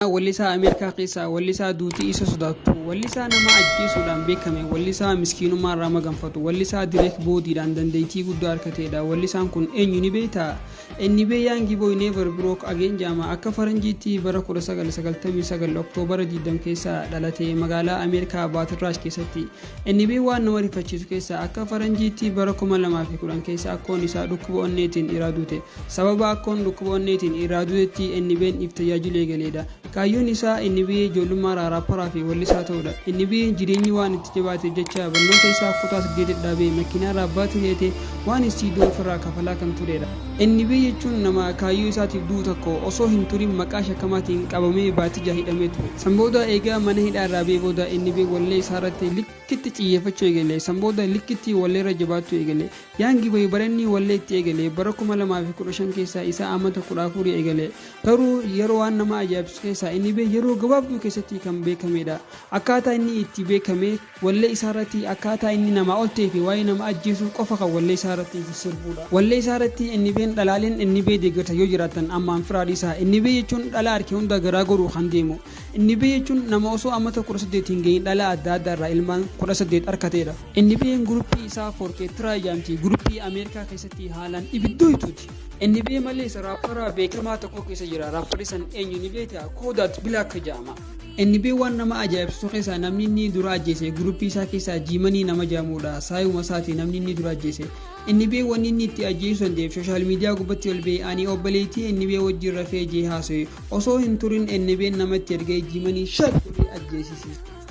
wallisaa Ameerikaa keessaa wallisaa duutii isa sodaattu wallisaa nama ajjeesuudhaan beekame wallisaa miskiinummaa irraa maganfatu wallisaa direct boodiidhaan dandeettii guddaa harkateedha. Wallisaan kun eenyu ni beektaa? Inni Young Boy Never Broke Again jaama akka faranjiitti bara 1999 Oktoobar 20 keessa dhalate magaalaa Ameerikaa Baatirraash keessatti. Inni waan nama rifachiisu keessa akka faranjiitti bara 2010 keessa akkoon isaa dhukkuba onneetiin iraaduute. Sababa akkoon dhukkuba onneetiin iraaduutetti inni if tajaajila eegaleedha. Kaayyoon isaa inni ijoollummaa raapparaa fi wallisaa ta'uudha. Inni jireenyi waan itti jabaate jecha barnoota isaa kutaa 8 dhaabee makiinaa raabbaatu heete waan istiidoo ofirraa kafalaa kan turedha. Inni jechuun nama kaayyoo isaatiif du'u tokko osoo hin turin maqaa shakkamaatiin qabamee baatija hidhamee ture. Sanbooda eegaa mana hidhaa irraa booda inni wallee isaarratti likkitti xiyyeeffachuu eegale. Sanbooda likkitti walleerra jabaachuu eegale. Young Boy baranni wallee itti eegale bara 2015 keessa isaa amata 14 eegale. Garuu yeroo waan nama ajaa'ibsu keessa inni yeroo gabaabduu keessatti kan beekamedha. Akkaataa inni itti beekame wallee isaarratti akkaataa inni nama oltee fi waa'ee nama ajjeesuu qofa kan wallee isaarratti sirbuudha. Wallee isaarratti inni dhalaaleen inni deeggarta yoo jiraatan ammaan firaadhisaa. Inni jechuun dhala harkee hunda garaa goruu kan deemu. Inni jechuun nama osoo amata 18 hin gahin dhala adda addaa irraa ilmaan 18 harkateedha. Inni guruppii isaa Forkee Tiraayyaamti guruppii Ameerikaa keessatti haalaan ibiddoo ituuti. Inni malees raapparaa beekamaa tokko keessa jira. Raapparri san eenyu ni beektaa? Kodak Black jedhama. Inni waan nama ajaa'ibsu keessa namni inni dura ajjeese guruppii isaa keessaa Jiimanii nama jedhamudha. Saayuma isaati namni inni dura ajjeese. Inni wanni inni itti ajjeesu dandeef sooshaal miidiyaa gubbatti ol ba'ee ani obboleettii inni wajjin rafee jee haasa'e osoo hin turin inni namatti ergee Jiimanii shakkii ajjeesise.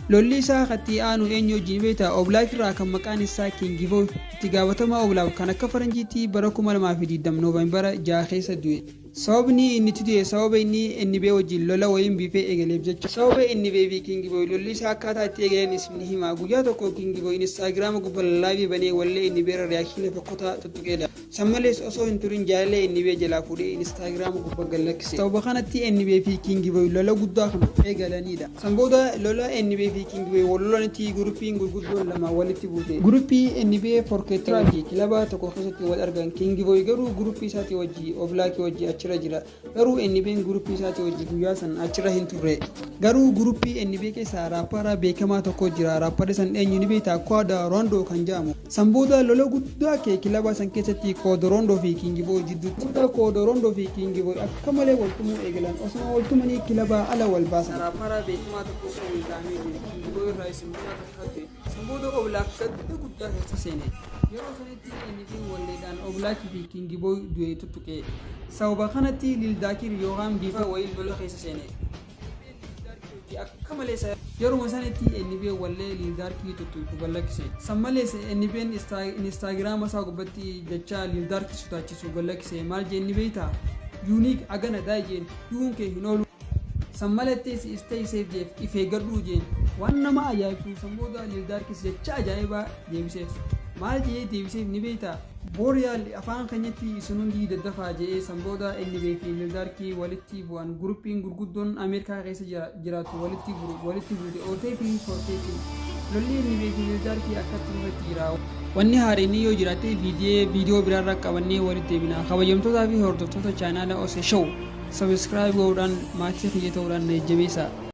Lolli isaa katti aanu eenyu wajjin beektaa? Oblaak irraa kan maqaan isaa King Boy itti gaafatamaa Oblaak kan akka faranjiitti bara 2020 Nooveembara 6 keessa du'e. Sababni inni tudee sababa inni wajjin lola wayin biifee eegaleef jecha. Sababa inni fi King Boy lolli isaa akkaataa itti eegalan isni hima. Guyyaa tokko King Boy Instagram gubbaa laayivii banee wallee inni irra reakshinii tokkota tuttuqeedha. Sammalees osoo hin turin jaalallee inni jalaa fuudhee Instagram gubbaa gallakkise. Sababa kanatti inni fi King Boy lola guddaa kan eegalanidha. Sanbooda lola inni fi King Boy walolanitti guruppiin gurguddoon lama walitti buute. Guruppii inni Forkee Tiraayyaamti kilaba tokko keessatti wal argan. King Boy garuu guruppii isaati wajji Oblaak wajji achirra jira. Garuu inni guruppii isaati wajji guyyaa san achirra hin turre. Garuu guruppii inni keessa raappara beekamaa tokko jira. Raapparri san eenyu ni beektaa? Koda Rondo kan jedhamu. Sanbooda lola guddaa kilaba san keessatti Koda Rondo fi King Boy jidduutti. Koda Rondo fi King Boy akka malee waltumuu eegalan osoo waltumanii kilaba ala wal baasan. Raappara beekamaa tokko kan taa'amee jira. King Boy irraa isimmaa takkate. Sanbooda Oblaak gadda guddaa keessa seene. Yeroo sanitti inni walleedhaan Oblaak fi King Boy du'ee tuttuqe. Sababa kanatti Lil Daakir yookaan bifa wayii lola keessa seene. Akka malee yeroo sanitti inni wallee Lil Daakir tuttuqu gallakkise. Sammalees inni Instagram isaa gubbatti jecha Lil Daakir sutaachisu gallakkise. Maal jee inni beektaa? Unique agana daajeen duun kee hin oolu. Sammalettees stay safe jeef ifee gadhuu jeen waan nama ajaa'ibsu. Sanbooda Lil Daakir jecha ajaa'ibaa deebiseef. Maal jee deebiseef ni beektaa? Booriyaal afaan keenyatti isin hundi daddafaa jedhee. Sanbooda inni fi Lil Daakir walitti bu'an guruppiin gurguddoon Ameerikaa keessa jiraatu walitti buute ootee fi Forkee lolli inni fi Lil Daakir akkatti irratti jira. Wanni haareenii yoo jiraate viidiyoo biraarraa qabannee walitti deebina. Kabajamtootaa fi hordoftoota chaanaala Ose Show subscribe godhuudhaan maatii kiyya ta'uudhaan jabeessaa.